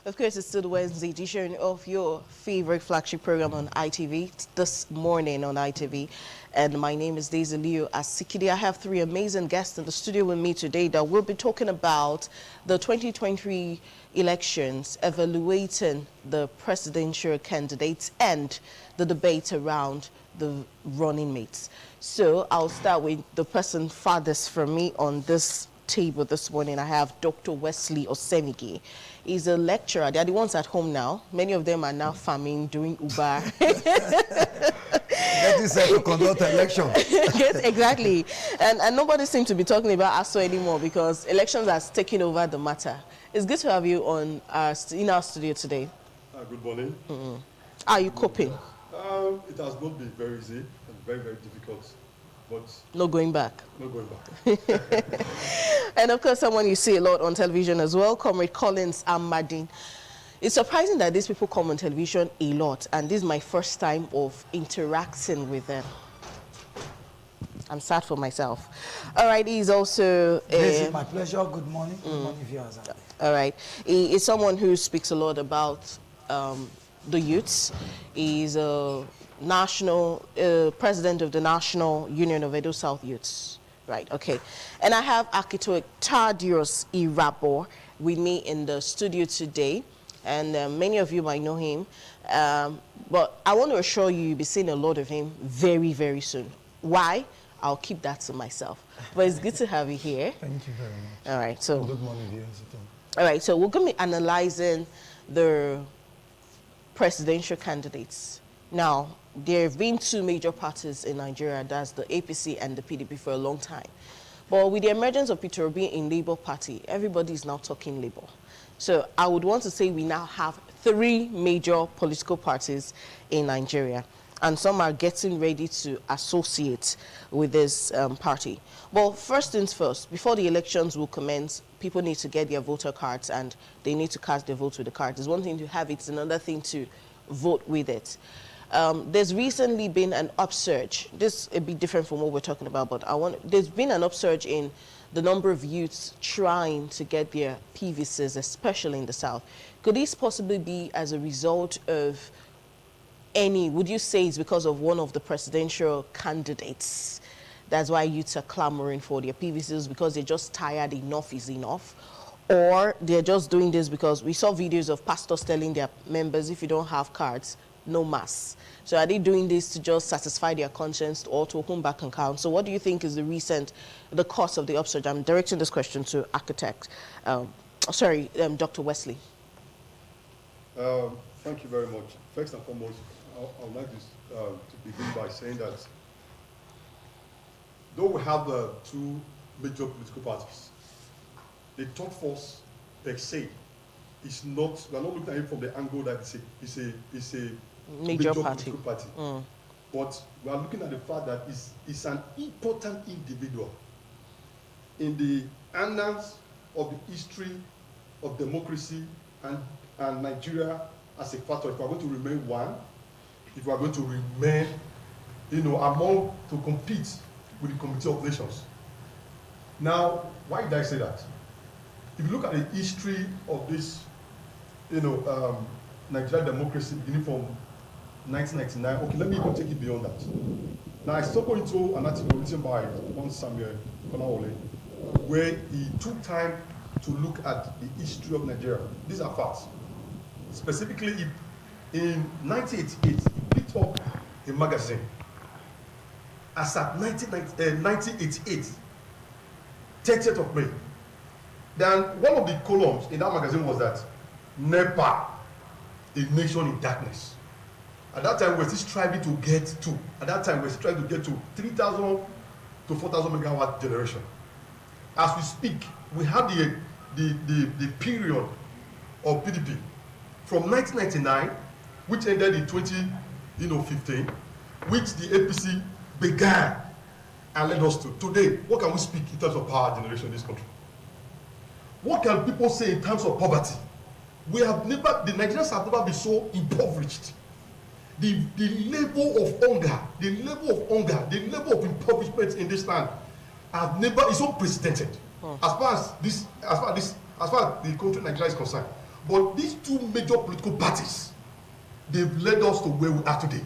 Of course, it's still the Wednesday edition of your favorite flagship program on ITV. It's this morning on ITV. And my name is Daisy Leo Asikidi. I have three amazing guests in the studio with me today that will be talking about the 2023 elections, evaluating the presidential candidates and the debate around the running mates. So I'll start with the person farthest from me on this table this morning. I have Dr. Wesley Osemigi. He's a lecturer. They're the ones at home now. Many of them are now farming, doing Uber. That is to conduct election. Yes, exactly. And nobody seems to be talking about ASO anymore because elections are taking over the matter. It's good to have you on in our studio today. Good morning. How are you coping? It has not been very easy and very, very difficult. But no going back. No going back. And of course, someone you see a lot on television as well, Comrade Collins Amadin. It's surprising that these people come on television a lot, and this is my first time of interacting with them. I'm sad for myself. All right, he's also... This is my pleasure. Good morning. Good morning, viewers. All right. He is someone who speaks a lot about the youths. He's a national president of the National Union of Edo South Youths. Right, okay. And I have architect Thaddeus Irabo with me in the studio today. And many of you might know him. But I want to assure you, you'll be seeing a lot of him very, very soon. Why? I'll keep that to myself. But it's good to have you here. Thank you very much. All right, so... Good morning, viewers. All right, so we're going to be analyzing the presidential candidates. Now, there have been two major parties in Nigeria, that's the APC and the PDP, for a long time. But with the emergence of Peter Obi in Labour Party, everybody is now talking Labour. So I would want to say we now have three major political parties in Nigeria, and some are getting ready to associate with this party. Well, first things first, before the elections will commence, people need to get their voter cards and they need to cast their vote with the cards. It's one thing to have it, it's another thing to vote with it. There's recently been an upsurge. This is a bit different from what we're talking about, but there's been an upsurge in the number of youths trying to get their PVCs, especially in the South. Could this possibly be as a result of would you say it's because of one of the presidential candidates? That's why youths are clamoring for their PVCs, because they're just tired, enough is enough? Or they're just doing this because we saw videos of pastors telling their members, if you don't have cards, no mass. So are they doing this to just satisfy their conscience or to open bank accounts? So what do you think is the cause of the upsurge? I'm directing this question to architect, Dr. Wesley. Thank you very much. First and foremost, I would like to begin by saying that though we have two major political parties, the third force per se is not, we're not looking at it from the angle that it's a major political party. But we are looking at the fact that it's an important individual in the annals of the history of democracy and Nigeria as a factor. If we are going to remain one, if we are going to remain, among to compete with the Committee of Nations. Now, why did I say that? If you look at the history of this, Nigerian democracy beginning from 1999, okay, let me even take it beyond that. Now, I stumbled into an article written by one Samuel Konawole, where he took time to look at the history of Nigeria. These are facts. Specifically, in 1988, he picked up a magazine. As at 1988, 30th of May. Then one of the columns in that magazine was that NEPA, a nation in darkness. At that time, we're still striving to get to, 3,000 to 4,000 megawatt generation. As we speak, we have the period of PDP from 1999, which ended in 2015, which the APC began and led us to. Today, what can we speak in terms of power generation in this country? What can people say in terms of poverty? The Nigerians have never been so impoverished. The level of hunger, the level of impoverishment in this land is unprecedented. As far as the country Nigeria is concerned. But these two major political parties, they've led us to where we are today.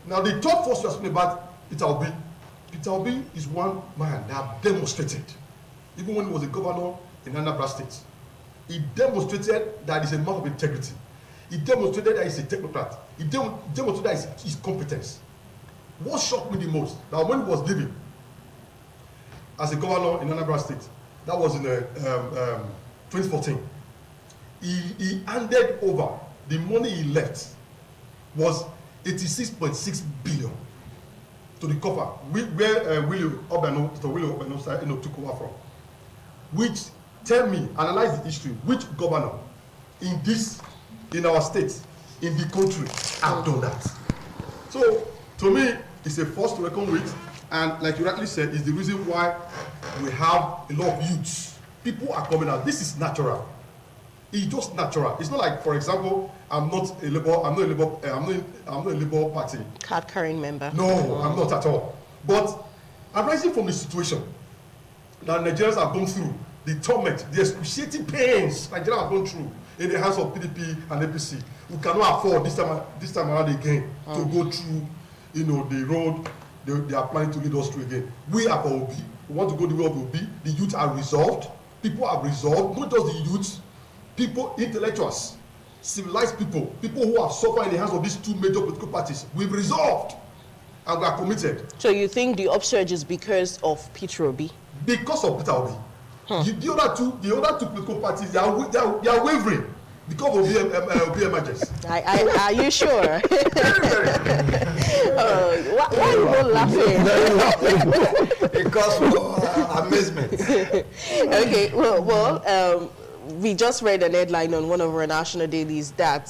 Now, the third force we are speaking about, Peter Obi. Peter Obi is one man that demonstrated, even when he was a governor in Anambra State, he demonstrated that he's a man of integrity. He demonstrated that he's a technocrat. He demonstrated that his competence. What shocked me the most, that when he was leaving as a governor in Anambra State, that was in 2014, he handed over, the money he left was 86.6 billion to the coffer, where William Obiano took over from. Which, tell me, analyze the history, which governor in our state, in the country, have done that? So, to me, it's a force to reckon with, and like you rightly said, it's the reason why we have a lot of youths. People are coming out. This is natural. It's just natural. It's not like, for example, I'm not a Labour Party card carrying member. No, I'm not at all. But arising from the situation that Nigerians have gone through, the torment, the excruciating pains Nigerians have gone through in the hands of PDP and APC, we cannot afford this time around again to go through, the road they are planning to lead us through again. We are for Obi. We want to go the way of Obi. The youth are resolved. People are resolved. Not just the youth. People, intellectuals, civilized people who have suffered in the hands of these two major political parties. We've resolved, and we are committed. So you think the upsurge is because of Peter Obi? Because of Peter Obi. The other two political parties, they are wavering because of Obi emergence. Are you sure? Why are you laughing? Because of amazement. Okay, well, we just read an headline on one of our national dailies that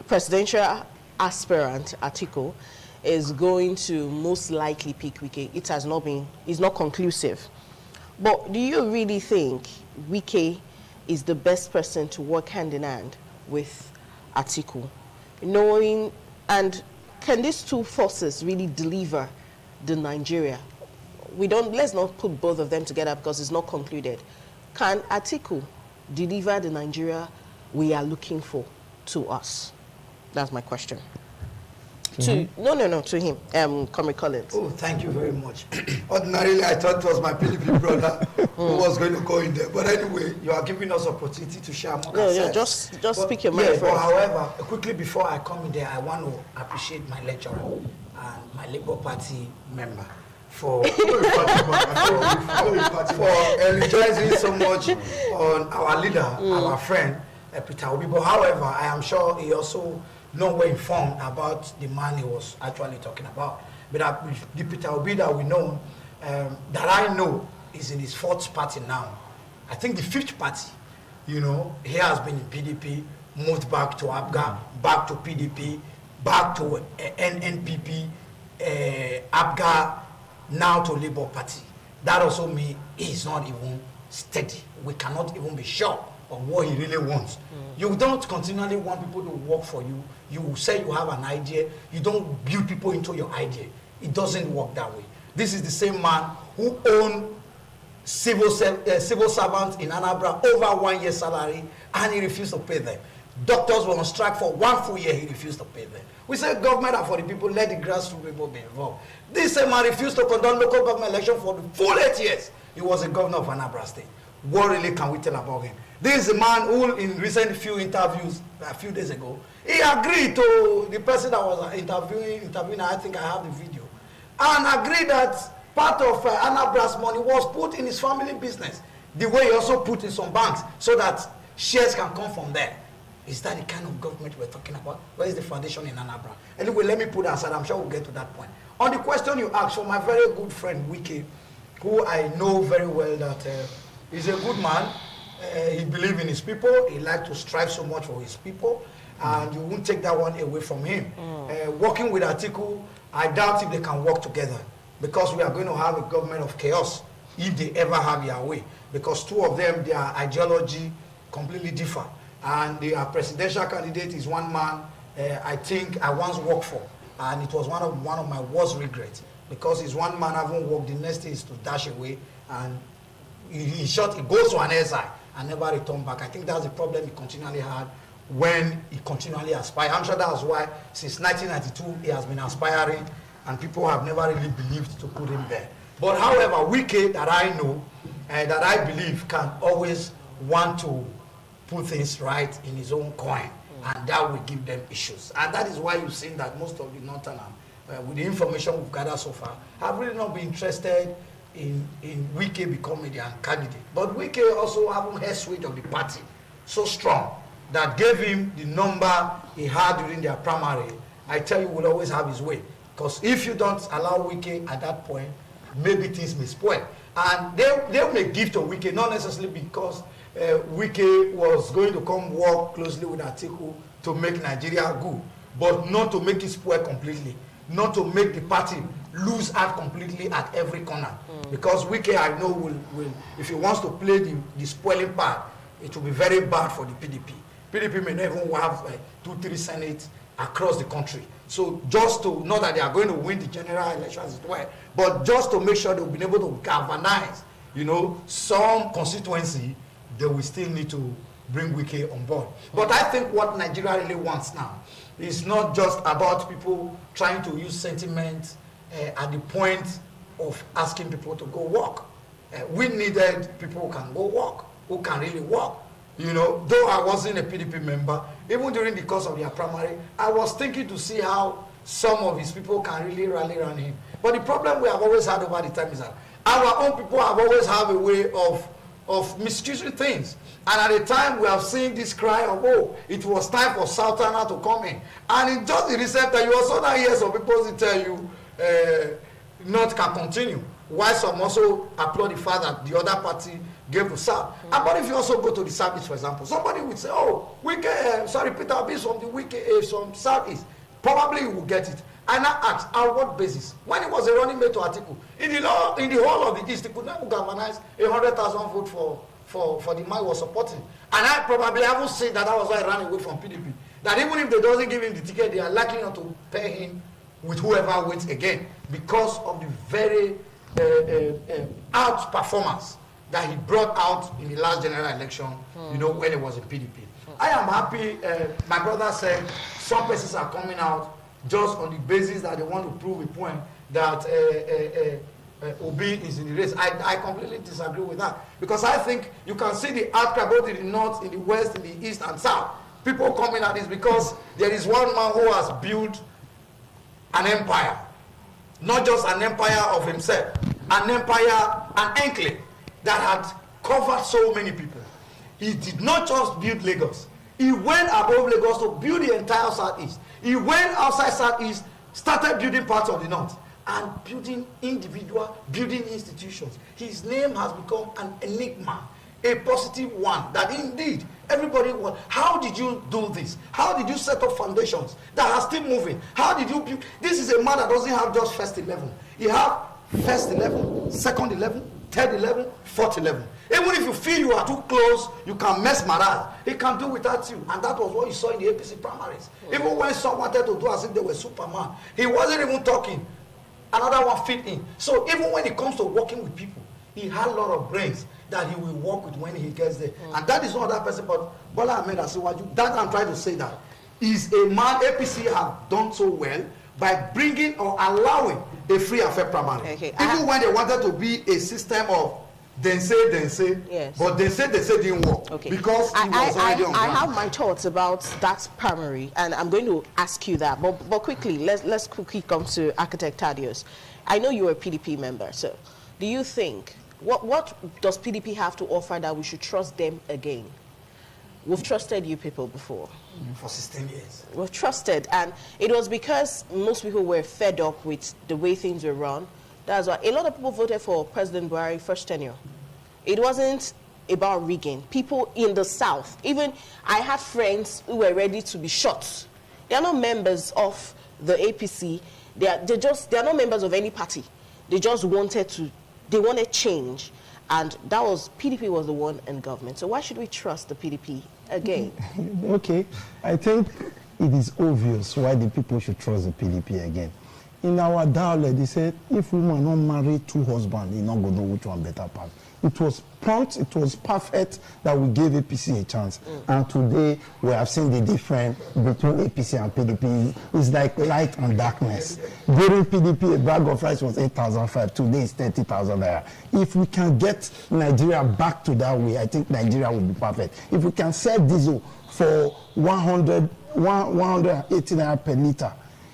presidential aspirant Atiku is going to most likely pick Wike. It's not conclusive. But do you really think Wike is the best person to work hand in hand with Atiku? And can these two forces really deliver the Nigeria? Let's not put both of them together because it's not concluded. Can Atiku deliver the Nigeria we are looking for to us? That's my question. To him, Comrade Collins. Oh, thank you very much. Ordinarily, I thought it was my PDP brother who was going to go in there. But anyway, you are giving us opportunity to share more. No, just speak your mind first. But however, quickly before I come in there, I want to appreciate my lecturer and my Labour Party member for energizing so much on our leader, our friend, Peter Obi. But however, I am sure he also not well informed about the man he was actually talking about. But the Peter Obi that we know, that I know, is in his fourth party now. I think the fifth party, he has been in PDP, moved back to APGA, back to PDP, back to NNPP, APGA, now to Labour Party. That also means he's not even steady. We cannot even be sure of what he really wants. You don't continually want people to work for you. You say you have an idea. You don't build people into your idea. It doesn't work that way. This is the same man who owned civil servants in Anambra over 1 year's salary, and he refused to pay them. Doctors were on strike for 1 full year. He refused to pay them. We said government are for the people. Let the grassroots people be involved. This same man refused to conduct local government election for the full 8 years. He was a governor of Anambra State. What really can we tell about him? This is a man who, in recent few interviews, a few days ago, he agreed to the person that was interviewing. I think I have the video, and agreed that part of Anabra's money was put in his family business. The way he also put in some banks so that shares can come from there. Is that the kind of government we're talking about? Where is the foundation in Anambra? Anyway, let me put that aside. I'm sure we'll get to that point. On the question you asked, for my very good friend Wike, who I know very well that he's a good man. He believes in his people. He likes to strive so much for his people. And you won't take that one away from him. Working with Atiku, I doubt if they can work together. Because we are going to have a government of chaos if they ever have their way. Because two of them, their ideology completely differ. And their presidential candidate is one man I think I once worked for. And it was one of my worst regrets. Because he's one man I haven't worked, the next thing is to dash away. And in short, it goes to an SI. and never returned back. I think that's the problem he continually had when he continually aspired. I'm sure that's why since 1992 he has been aspiring, and people have never really believed to put him there. But however, Wike, that I know, that I believe can always want to put things right in his own coin, and that will give them issues. And that is why you've seen that most of the Northern, with the information we've gathered so far, have really not been interested in Wike becoming their candidate. But Wike also having head switch of the party so strong that gave him the number he had during their primary. I tell you, will always have his way. Because if you don't allow Wike at that point, maybe things may spoil. And they may give to Wike, not necessarily because Wike was going to come work closely with Atiku to make Nigeria good, but not to make it spoil completely, not to make the party lose out completely at every corner. Because Wike, I know, will if he wants to play the spoiling part, it will be very bad for the PDP. PDP may not even have 2-3 senates across the country. So just to know that they are going to win the general elections as well, but just to make sure they'll be able to galvanize, you know, some constituency, they will still need to bring Wike on board. But I think what Nigeria really wants now is not just about people trying to use sentiment at the point of asking people to go work. We needed people who can go work, who can really work. You know, though I wasn't a PDP member, even during the course of their primary, I was thinking to see how some of his people can really rally around him. But the problem we have always had over the time is that our own people have always had a way of misusing things. And at the time we have seen this cry of, oh, it was time for Sultana to come in. And in just the recent time, you also now hear some people tell you not can continue. Why some also applaud the fact that the other party gave to South. But if you also go to the Southeast, for example, somebody would say, oh, Peter Obi is from the Wike, from Southeast. Probably you will get it. And I asked, on what basis? When he was a running mate to Atiku, in the whole of the East, he could not galvanize 100,000 votes for the man he was supporting. And I probably haven't seen that was why I ran away from PDP. That even if they doesn't give him the ticket, they are likely not to pay him with whoever wins again because of the very out performance that he brought out in the last general election, you know, when he was in PDP. I am happy, my brother said, some persons are coming out just on the basis that they want to prove a point that Obi is in the race. I completely disagree with that. Because I think you can see the outcry both in the north, in the west, in the east and south. People coming at this because there is one man who has built an empire. Not just an empire of himself, an empire, an enclave that had covered so many people. He did not just build Lagos. He went above Lagos to build the entire Southeast. He went outside Southeast, started building parts of the North, and building building institutions. His name has become an enigma, a positive one, that indeed everybody wants. How did you do this? How did you set up foundations that are still moving? How did you build? This is a man that doesn't have just first 11. He has first 11, second 11, third 11, fourth 11. Even if you feel you are too close, you can mesmerize. He can do without you. And that was what you saw in the APC primaries. Even when some wanted to do as if they were Superman, he wasn't even talking. Another one fit in. So even when it comes to working with people, he had a lot of brains that he will work with when he gets there. And that is not that person, but Bola Ahmed Asiwaju. That I'm trying to say that is a man APC have done so well by bringing or allowing a free and fair primary. Okay. Even when they wanted to be a system of then say, yes. But they said didn't work. Okay. Because he was already on ground. I have my thoughts about that primary, and I'm going to ask you that. But quickly, let's quickly come to Architect Thaddeus. I know you're a PDP member, so do you think, what does PDP have to offer that we should trust them again? We've trusted you people before. For 16 years. We've trusted, and it was because most people were fed up with the way things were run. That's why a lot of people voted for President Buhari first tenure. It wasn't about rigging. People in the South, even I had friends who were ready to be shot. They are not members of the APC. They are not members of any party. They just wanted change. And that was, PDP was the one in government. So why should we trust the PDP again? Okay, I think it is obvious why the people should trust the PDP again. in our dialect, they said, if woman not marry 2 husbands, they not go know which one better pass. It was prompt, it was perfect that we gave APC a chance. And today, we have seen the difference between APC and PDP. It's like light and darkness. During PDP, a bag of rice was 8,500. Today, it's 30,000 naira. If we can get Nigeria back to that way, I think Nigeria will be perfect. If we can sell diesel for 180 naira per litre,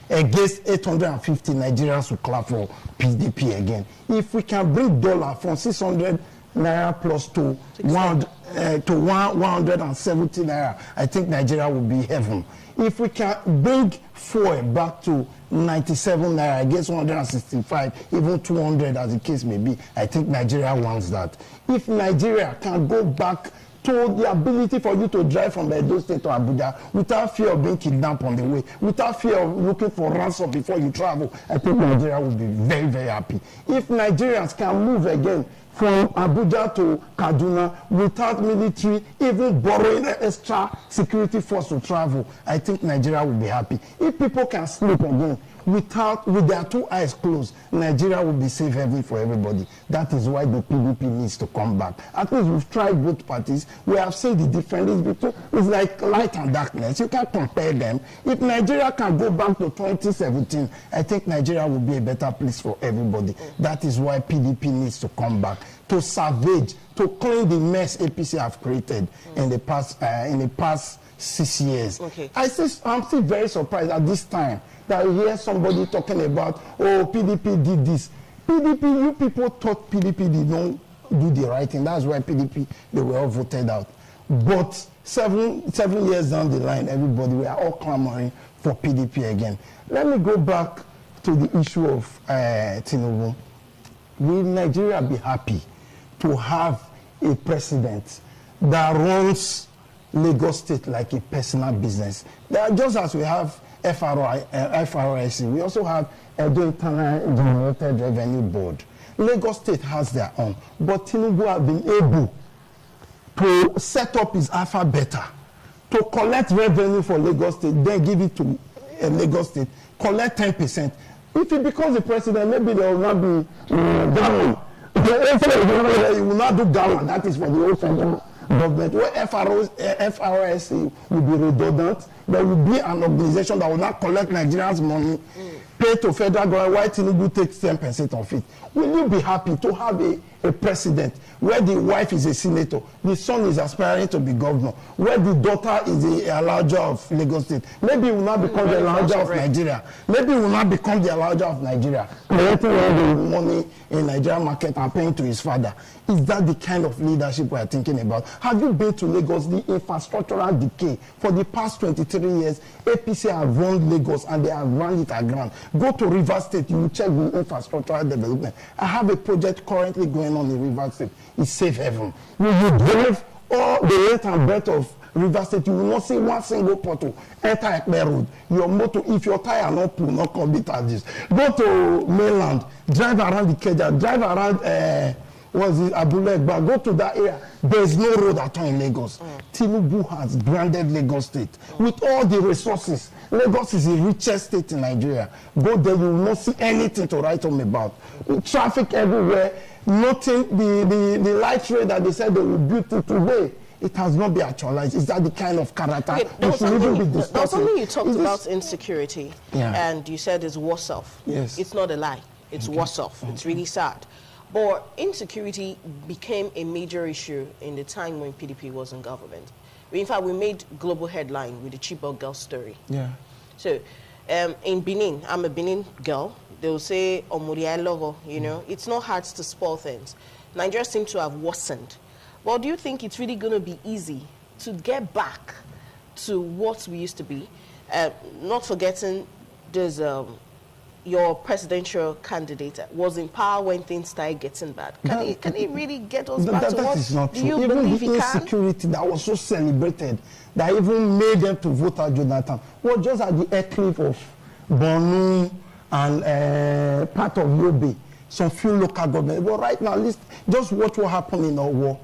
against 850, Nigerians will clap for PDP again. If we can bring dollar from 600 naira plus to 170 naira, I think Nigeria will be heaven. If we can bring fuel back to 97 naira against 165, even 200 as the case may be, I think Nigeria wants that. If Nigeria can go back to the ability for you to drive from Edo State to Abuja without fear of being kidnapped on the way, without fear of looking for ransom before you travel, I think Nigeria will be very, very happy. If Nigerians can move again from Abuja to Kaduna without military, even borrowing an extra security force to travel, I think Nigeria will be happy. If people can sleep again with their 2 eyes closed, Nigeria will be safe haven for everybody. That is why the PDP needs to come back. At least we've tried both parties. We have seen the difference between, it's like light and darkness. You can't compare them. If Nigeria can go back to 2017, I think Nigeria will be a better place for everybody. That is why PDP needs to come back to salvage, to clean the mess APC have created in the past 6 years. Okay. I'm still very surprised at this time that I hear somebody talking about, oh, PDP did this. PDP, you people thought PDP did not do the right thing. That's why PDP, they were all voted out. But seven years down the line, everybody, we are all clamoring for PDP again. Let me go back to the issue of Tinubu. Will Nigeria be happy to have a president that runs Lagos State like a personal business? Just as we have FRIC, we also have Edo Internal Generated Revenue Board. Lagos State has their own, but Tinubu have been able to set up his alpha beta to collect revenue for Lagos State, then give it to Lagos State, collect 10%. If he becomes the president, maybe there will not be Ghana. He will not do Ghana. That is for the whole federal government. Where FRIC will be redundant, there will be an organization that will not collect Nigerians' money, pay to federal government, while Tinubu takes 10% of it. Will you be happy to have a president where the wife is a senator, the son is aspiring to be governor, where the daughter is the Alaja of Lagos State? Maybe he will not become the Alaja of Nigeria. Maybe he will not become the Alaja of Nigeria, collecting all the money in Nigerian market and paying to his father. Is that the kind of leadership we are thinking about? Have you been to Lagos? The infrastructural decay for the past 23 years, APC have run Lagos and they have run it aground. Go to River State, you will check the infrastructural development. I have a project currently going on in River State. It's safe haven. You drive all the length and breadth of River State, you will not see one single portal enter Ekpe Road. Your motor, if your tire not pull, not come be charges. Go to mainland, drive around the Keja, drive around Abule, go to that area. There is no road at all in Lagos. Tinubu has branded Lagos State with all the resources. Lagos is the richest state in Nigeria. Go there, you will not see anything to write home about. Traffic everywhere. Nothing. The light rail that they said they will build today, it has not been actualized. Is that the kind of character? Okay, there was something you talked about insecurity, and you said it's worse off. Yes. It's not a lie. It's worse off. It's really sad. But insecurity became a major issue in the time when PDP was in government. In fact, we made global headline with the Chibok girl story. Yeah. So, in Benin, I'm a Benin girl. They'll say, Omuria logo, you know. It's not hard to spoil things. Nigeria seems to have worsened. Well, do you think it's really going to be easy to get back to what we used to be? Not forgetting there's your presidential candidate was in power when things started getting bad. Can he really get us back to what? That is not true. Even the insecurity that was so celebrated, that even made them to vote out Jonathan, was just at the eclipse of Borno and part of Yobe, some few local governments. But right now, just watch what happened in our war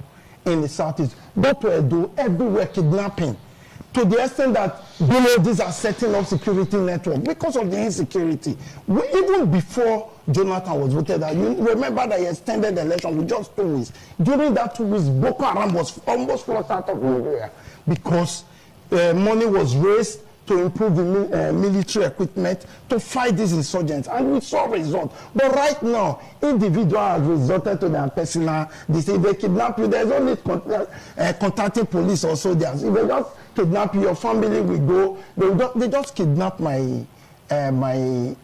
in the southeast. Go to Edo, everywhere kidnapping. to the extent that below these are setting up security network because of the insecurity. Even before Jonathan was voted out, you remember that he extended the election with just 2 weeks. During that 2 weeks, Boko Haram was almost flushed out of Nigeria because money was raised to improve the military equipment to fight these insurgents, and we saw results. But right now, individuals have resorted to their personal. They say they kidnap you. There's only contacting police or soldiers. If they just kidnap you, your family will go. They just kidnapped my my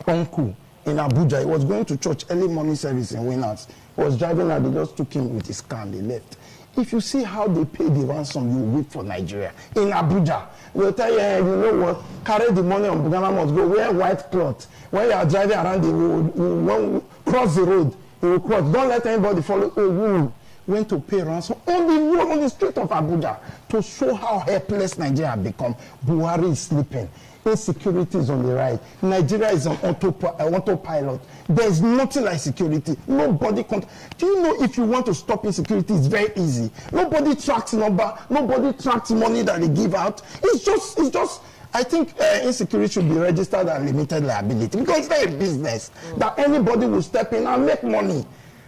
uncle in Abuja. He was going to church early morning service in Winners. He was driving and they just took him with his car and they left. If you see how they pay the ransom, you wait for Nigeria. In Abuja, they'll tell you, hey, you know what, carry the money on Ghana must go, wear white cloth. When you are driving around the road, you cross the road, you will cross. Don't let anybody follow. Oh, you went to pay ransom on the road, on the street of Abuja, to show how helpless Nigeria has become. Buhari is sleeping. Insecurity is on the rise. Nigeria is on autopilot. There's nothing like security. Nobody can. Do you know if you want to stop insecurity, it's very easy. Nobody tracks number. Nobody tracks money that they give out. It's just. I think insecurity should be registered as limited liability because it's not a business that anybody will step in and make money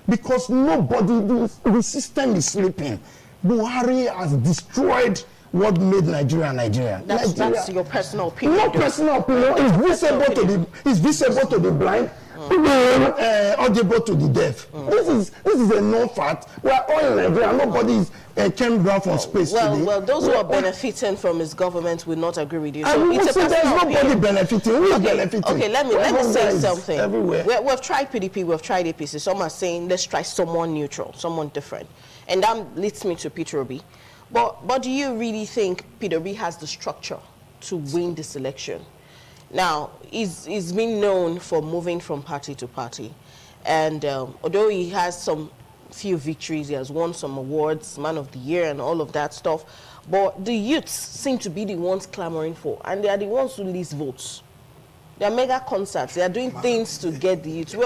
because nobody. The system is sleeping. Buhari has destroyed what made Nigeria Nigeria. That's your personal opinion. No personal opinion. It's visible to the blind, audible to the deaf. This is a known fact. We are all in Nigeria. Nobody came down from space today. Well, those who are benefiting from his government will not agree with you. So it's there's nobody benefiting. Who is benefiting? Okay, let me say something. Everywhere. We've tried PDP, we've tried APC. Some are saying let's try someone neutral, someone different, and that leads me to Peter Obi. But do you really think Peter Obi has the structure to win this election? Now, he's been known for moving from party to party. And although he has some few victories, he has won some awards, Man of the Year and all of that stuff, but the youths seem to be the ones clamoring for, and they are the ones who list votes. They are mega concerts. They are doing things to get the youths. We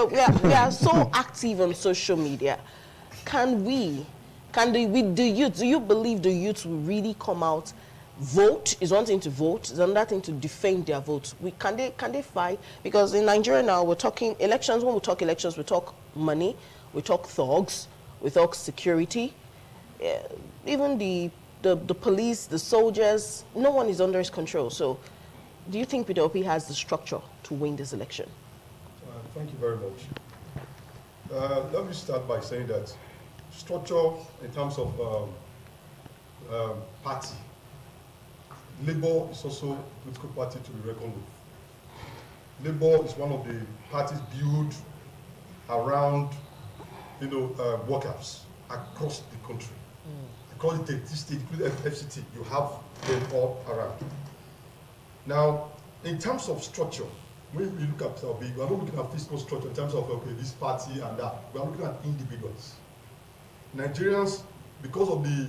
are so active on social media. Can the youth, do you believe the youth will really come out, vote? Is one thing to vote, is another thing to defend their vote. Can they fight? Because in Nigeria now, we're talking elections. When we talk elections, we talk money, we talk thugs, we talk security. Even the police, the soldiers, no one is under his control. So do you think Peter Obi has the structure to win this election? Thank you very much. Let me start by saying that structure in terms of party. Labour is also a political party to be reckoned with. Labour is one of the parties built around, workers across the country. Across the state, including FCT, you have them all around. Now, in terms of structure, when we look at Obi, we are not looking at physical structure in terms of this party and that. We are looking at individuals. Nigerians, because of the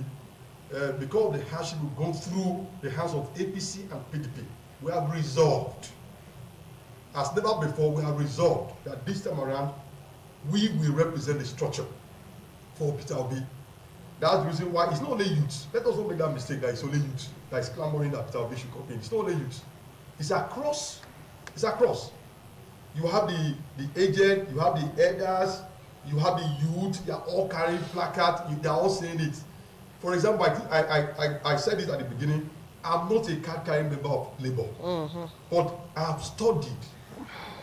hardship we've gone through the hands of APC and PDP, we have resolved, as never before, we have resolved that this time around, we will represent the structure for Peter Obi. That's the reason why it's not only youth. Let us not make that mistake that it's only youth that is clamoring that Peter Obi should come in. It's not only youth. It's across. It's across. You have the aged, you have the elders, you have the youth, they are all carrying placards, they are all saying it. For example, I said it at the beginning, I'm not a card-carrying member of Labour, but I've studied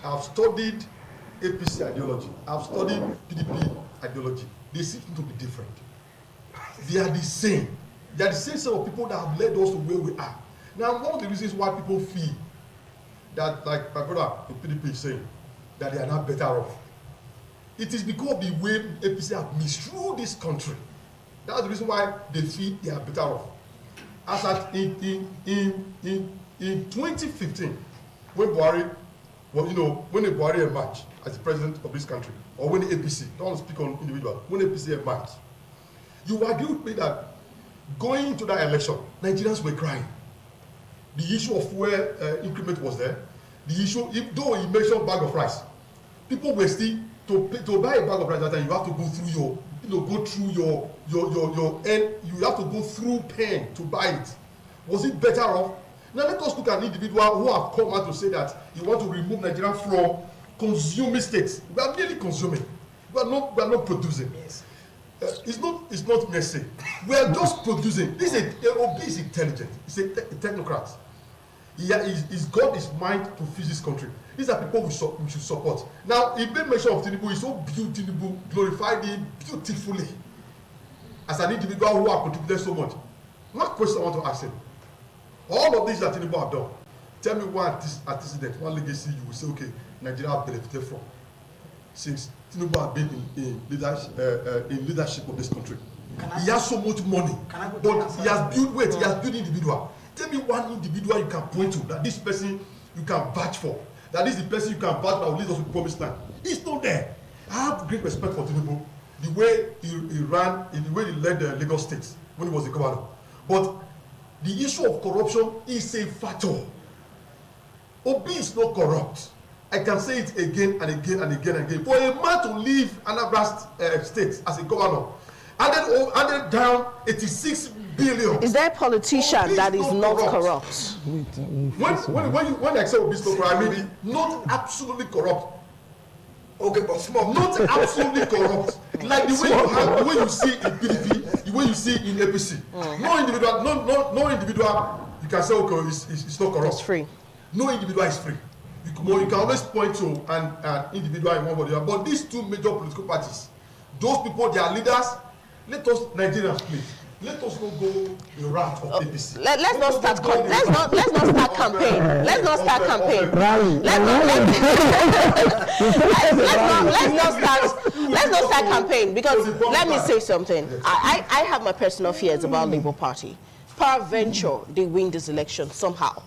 APC ideology, I've studied PDP ideology. They seem to be different. They are the same. They are the same set of people that have led us to where we are. Now, one of the reasons why people feel that, like my brother in PDP is saying, that they are not better off, it is because of the way APC have misruled this country. That's the reason why they feel they are better off. As at in 2015, when Buhari, when the Buhari emerged as the president of this country, or when the APC, don't want to speak on individual, when the APC emerged, you will agree with me that going into that election, Nigerians were crying. The issue of fuel increment was there. The issue, though he mentioned bag of rice, people were still to buy a bag of rice that time. You have to go through your end. You have to go through pen to buy it. Was it better off? Now let us look at an individual who have come out to say that you want to remove Nigeria from consuming states. We are merely consuming. We are not producing. Yes. It's not necessary. We are just producing. This is Obi is intelligent. He's a technocrat. He's got his mind to fix this country. These are people we should support. Now, he made mention of Tinubu. He so Tinubu, glorified him beautifully as an individual who has contributed so much. One question I want to ask him: all of these that Tinubu have done, tell me one antecedent, one legacy you will say, okay, Nigeria benefited from since Tinubu has been in leadership of this country. He has so much money, but he has built weight. He has built individual. Tell me one individual you can point to that this person you can vouch for. That is the person you can vouch that will lead us to the promised land. He's not there. I have great respect for Tinubu, the way he ran, the way he led the Lagos State when he was the governor. But the issue of corruption is a factor. Obi is not corrupt. I can say it again and again and again and again. For a man to leave Anambra State as a governor, added down 86 billion. Is there a politician that is not corrupt? When I say Obi is not corrupt, I mean not absolutely corrupt. Okay, but small. Not absolutely corrupt. Like the way you see in PDP, the way you see in APC. No individual you can say, okay, it's not corrupt. It's free. No individual is free. You can always point to an individual in one body. But these two major political parties, those people, they are leaders. Let us Nigerians, please. Let us not go the route of APC. Let's not start campaign. Let's not start campaign. Let's not start campaign, because let me say something. I have my personal fears about Labour Party. Peradventure, they win this election somehow.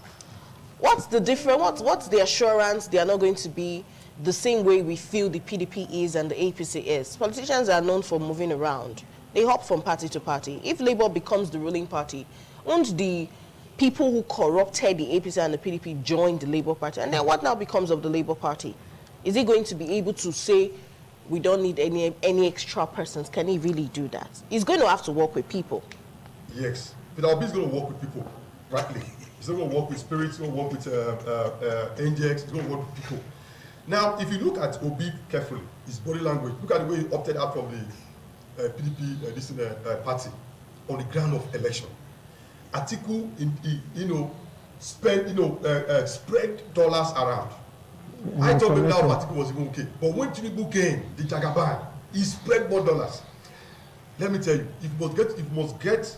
What's the difference? What's the assurance they are not going to be the same way we feel the PDP is and the APC is? Politicians are known for moving around. They hop from party to party. If Labour becomes the ruling party, won't the people who corrupted the APC and the PDP join the Labour Party? And then what now becomes of the Labour Party? Is he going to be able to say, we don't need any extra persons? Can he really do that? He's going to have to work with people. Yes. But Obi is going to work with people, rightly. He's not going to work with spirits, he's going to work with angels, he's going to work with people. Now, if you look at Obi carefully, his body language, look at the way he opted out from the PDP party on the ground of election. Atiku, spread dollars around. I told him now Atiku was even okay. But when Tinubu came, the Jagaban, he spread more dollars. Let me tell you, if you must get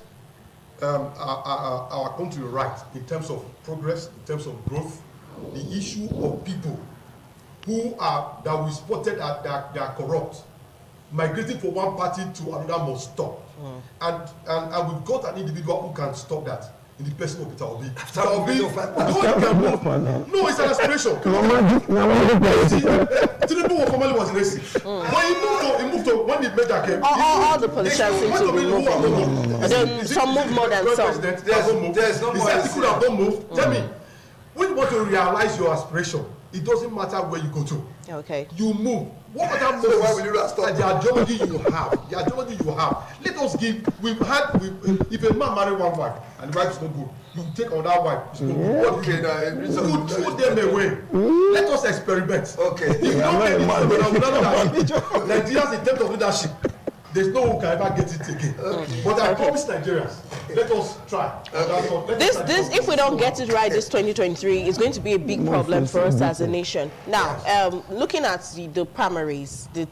our country right in terms of progress, in terms of growth, the issue of people that we spotted that they are corrupt, migrating from one party to another must stop. And we've got an individual who can stop that in the person of Peter Obi. No, it's an aspiration. Tinubu formerly was racist. When he moved to when the media came, all the politicians seem to be moving. Some move more than some. There's no more. Is that don't move? Tell me, when you want to realize your aspiration, it doesn't matter where you go to. Okay. You move. What matter most is the ideology you have. The ideology you have. Let us give. If a man marry one wife and the wife is not good, you take on that wife. It's not good. Okay, you throw them away. Let us experiment. Okay. If you don't get this, Nigerians in terms of leadership, there's no one who can ever get it again. Okay. But I promise Nigerians, let us try. This, if we don't get it right, this 2023 is going to be a big problem for us as a nation. Now, looking at the primaries, the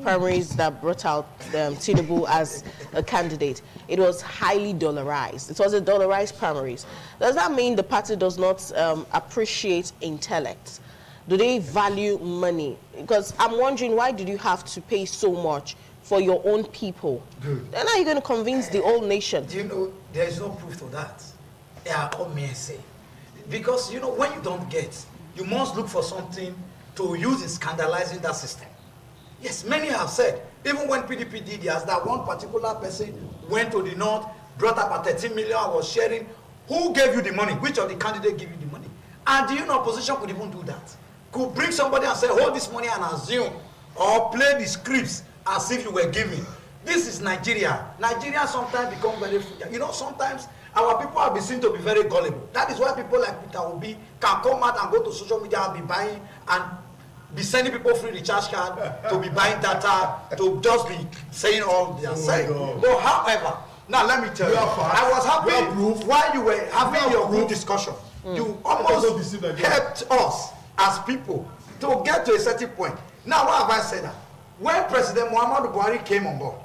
primaries that brought out Tinubu as a candidate, it was highly dollarized. It was a dollarized primaries. Does that mean the party does not appreciate intellect? Do they value money? Because I'm wondering, why did you have to pay so much for your own people? Good. Then how are you going to convince the whole nation? Do you know, there is no proof to that. They are all mere say. Because, you know, when you don't get, you must look for something to use in scandalizing that system. Yes, many have said, even when PDP did this, that one particular person went to the north, brought up a 13 million, was sharing. Who gave you the money? Which of the candidates gave you the money? And do you know opposition could even do that? Could bring somebody and say, hold this money and assume, or play the scripts as if you were giving. This is Nigeria. Nigeria sometimes become very fragile. You know, sometimes our people have been seen to be very gullible. That is why people like Peter Obi can come out and go to social media and be buying and be sending people free recharge card, to be buying data, to just be saying all they are saying. But however, now let me tell you, I was happy while you were having your group discussion. You almost helped us as people to get to a certain point. Now, why have I said that? When President Muhammadu Buhari came on board,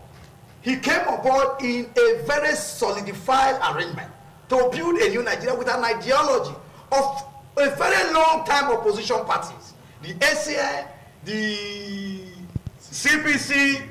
he came on board in a very solidified arrangement to build a new Nigeria with an ideology of a very long time opposition parties. The ACN, the CPC,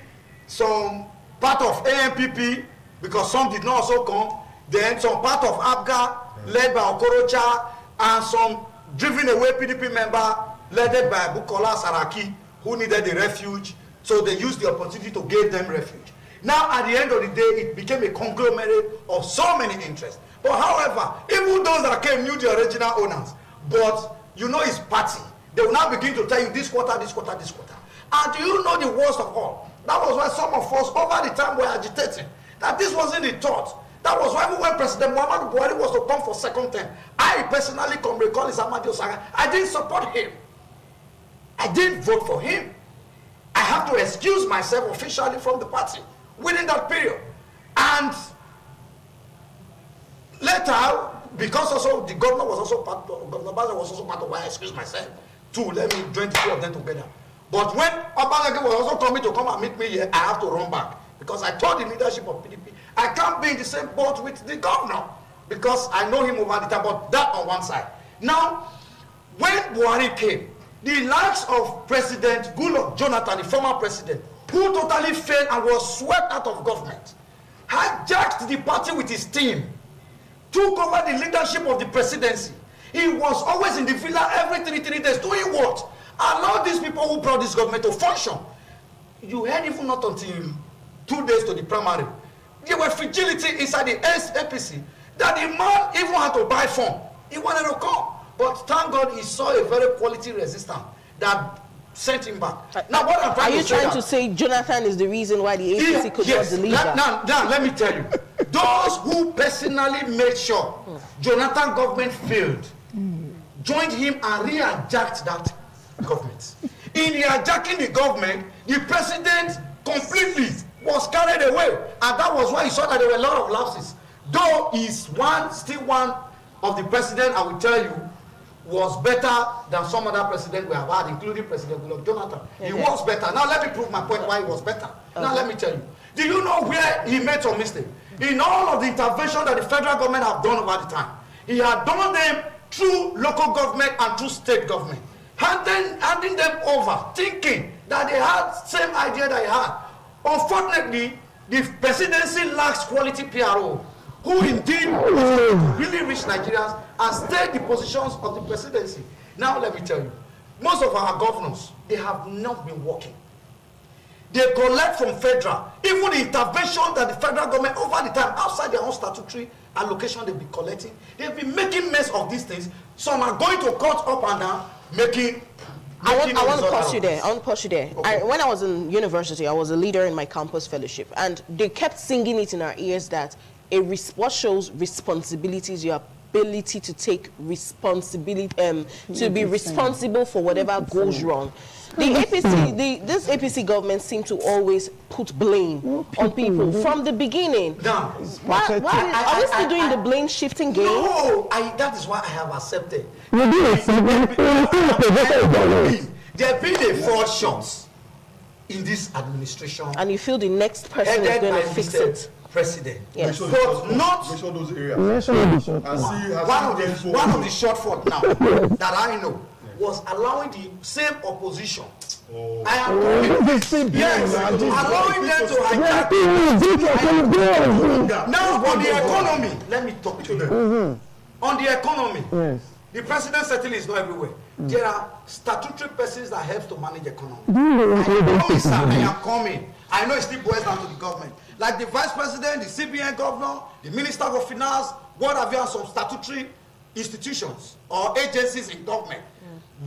some part of ANPP, because some did not also come, then some part of ABGA, led by Okorocha, and some driven away PDP member, led by Bukola Saraki, who needed a refuge, so they used the opportunity to give them refuge. Now, at the end of the day, it became a conglomerate of so many interests. But however, even those that came knew the original owners. But you know his party. They will now begin to tell you this quarter, this quarter, this quarter. And do you know the worst of all? That was why some of us over the time were agitating that this wasn't the thought. That was why when President Muhammadu Buhari was to come for second term, I personally can recall his Amadi Osaga. I didn't support him. I didn't vote for him. I have to excuse myself officially from the party within that period. And later, because also the governor was also part of, Governor Baza was also part of why I excused myself too. Let me join the two of them together. But when Obaleke was also coming to come and meet me here, I have to run back. Because I told the leadership of PDP, I can't be in the same boat with the governor. Because I know him over the time, but that on one side. Now, when Buhari came, the likes of President Goodluck Jonathan, the former president, who totally failed and was swept out of government, hijacked the party with his team, took over the leadership of the presidency. He was always in the villa every 3 days. Doing what? Allow these people who brought this government to function. You heard even not until 2 days to the primary. There were fragility inside the APC that the man even had to buy form. He wanted to come. But thank God he saw a very quality resistance that sent him back. Now, what I'm trying to say... Are you trying to say Jonathan is the reason why the APC could not the leader? Now, let me tell you. Those who personally made sure Jonathan government failed, joined him and re-hijacked that government. In hijacking the government, the president completely was carried away. And that was why he saw that there were a lot of lapses. Though he's still one of the president, I will tell you, was better than some other president we have had, including President Goodluck Jonathan. He was better. Now let me prove my point why he was better. Now let me tell you. Do you know where he made some mistake? In all of the intervention that the federal government have done over the time, he had done them through local government and through state government. Handing them over, thinking that they had same idea that he had. Unfortunately, the presidency lacks quality PRO, who indeed really reach Nigerians and stay the positions of the presidency. Now let me tell you, most of our governors, they have not been working. They collect from federal. Even the intervention that the federal government over the time, outside their own statutory allocation they've been collecting, they've been making mess of these things. Some are going to cut up and down, making... I want to pause you there. Okay. When I was in university, I was a leader in my campus fellowship, and they kept singing it in our ears that what shows responsibility is your ability to take responsibility, to be responsible for whatever goes wrong. The APC, this APC government seemed to always put blame on people from the beginning. Now, are we still doing the blame shifting game? No, that is why I have accepted. There have been a four shots in this administration. And you feel the next person is going to fix it? President. Yes. But not those areas. One of the shortfall now that I know was allowing the same opposition. I am allowing them to hijack. Now on the economy, let me talk to you. On the economy, the president certainly is not everywhere. There are statutory persons that help to manage the economy. I am coming. I know it still boils down to the government. Like the vice president, the CBN governor, the minister of finance, what have you, some statutory institutions or agencies in government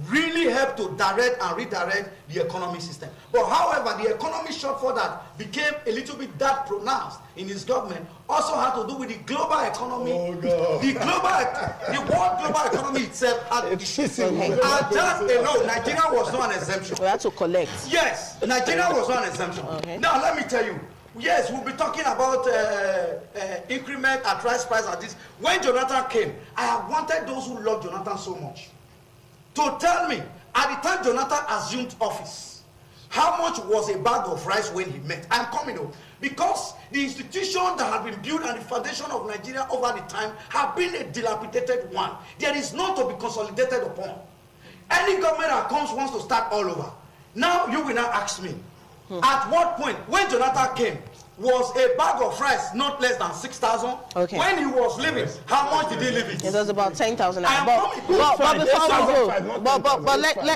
really helped to direct and redirect the economic system. But however, the economic shortfall that became a little bit that pronounced in his government also had to do with the global economy. Oh, God. The world global economy itself had issues. And that alone, Nigeria was not an exemption. We had to collect. Yes, Nigeria was not an exemption. Okay. Now let me tell you, yes, we'll be talking about increment at rice price at this. When Jonathan came, I have wanted those who love Jonathan so much to tell me, at the time Jonathan assumed office, how much was a bag of rice when he met? I'm coming up. Because the institution that had been built and the foundation of Nigeria over the time have been a dilapidated one. There is none to be consolidated upon. Any government that comes wants to start all over. Now you will now ask me, at what point, when Jonathan came, was a bag of rice not less than 6,000? Okay. When he was living, how much did he live it? It was about 10,000. But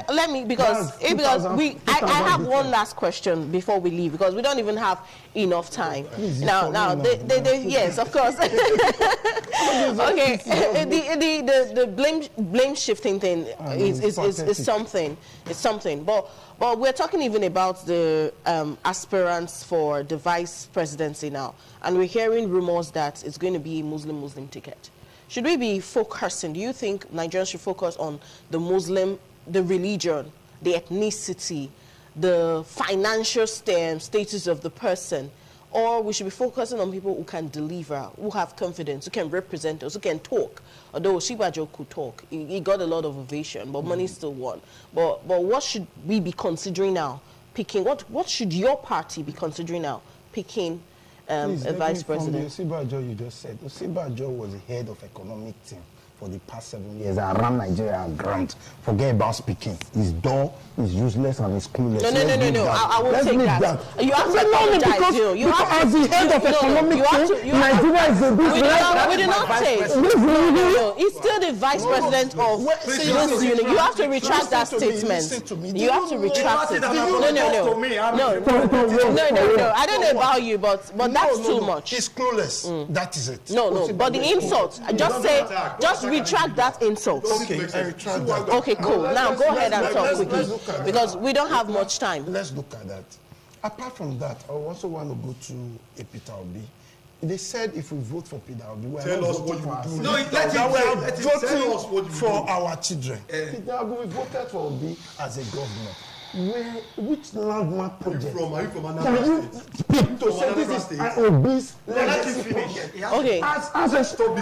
Let me, because I have one last question before we leave, because we don't even have enough time. Now, yes, of course. Okay, the blame shifting thing is something. It's something, but we're talking even about the aspirants for the vice presidency now, and we're hearing rumors that it's going to be a Muslim ticket. Should we be focusing? Do you think Nigerians should focus on the Muslim, the religion, the ethnicity, the financial status of the person, or we should be focusing on people who can deliver, who have confidence, who can represent us, who can talk? Although Shibajo could talk, he got a lot of ovation, but money still won. But what should we be considering now? Picking what should your party be considering now? Picking a vice president. From the Shibajo you just said, Shibajo was the head of economic team for the past 7 years. I ran Nigeria and grant. Forget about speaking. His door is useless and it's clueless. No. I will take that. You have to apologize. You have to, as the head of economic team, Nigeria is a big we did not take. No. He's still the vice president of this unit. You have to retract that statement. You have to retract it. No. I don't know about you, but that's too much. He's clueless. That is it. No. But the insult, just retract that insult. Okay, I retract that. Okay, cool. Now go ahead and talk quickly, because we don't have much time. Let's look at that. Apart from that, I also want to go to Peter Obi. They said if we vote for Peter Obi, we're tell not us voting what for you do. ourselves. Tell us what you for do. our children. Peter Obi, we voted for Obi as a governor. Which landmark project? Are you from Can you speak to say this is Obi's legacy project? Okay. As a stop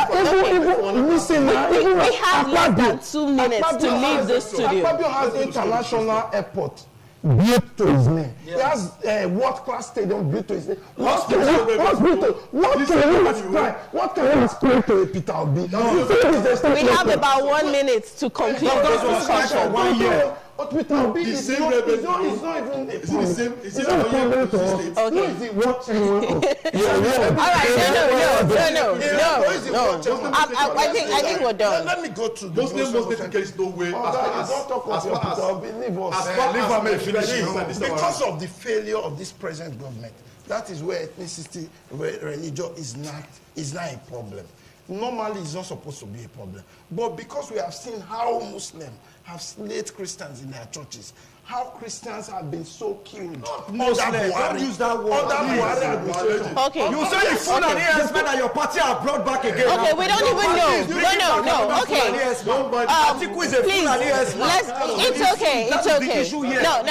even listen now. We have less than 2 minutes to leave the studio. Akpabio has international airport built to his name. He has a world-class stadium built to his name. What can we explain to Peter Obi? We have about 1 minute to conclude this discussion. 1 year. But Peter Obi is not even a problem. It's not a problem to us. Okay. No. I think we're done. Let me go to the Muslim case. No way. Because of the failure of this present government, that is where ethnicity, where religion is not a problem. Normally, it's not supposed to be a problem. But because we have seen how Muslims have slayed Christians in their churches, how Christians have been so killed. Don't use that word. Okay. You say the Fulani herdsmen that your party have brought back again. Okay, we don't even know. No. Okay. Please, it's okay. No.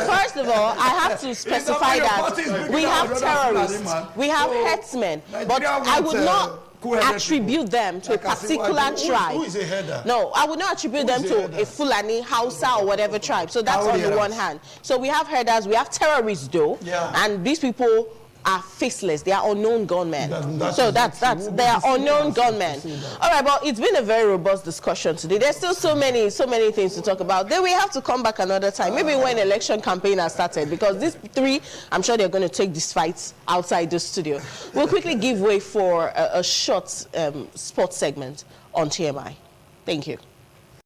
First of all, I have to specify that we have terrorists, we have herdsmen, but I would not attribute them to a particular tribe. Who is a header? No, I would not attribute them to a Fulani, Hausa, or whatever tribe. So that's on the one hand. So we have herders, we have terrorists though, and these people are faceless. They are unknown gunmen. They are unknown gunmen. All right, but it's been a very robust discussion today. There's still so many things to talk about. Then we have to come back another time, maybe when election campaign has started, because these three, I'm sure they're going to take these fights outside the studio. We'll quickly give way for a short sports segment on TMI. Thank you.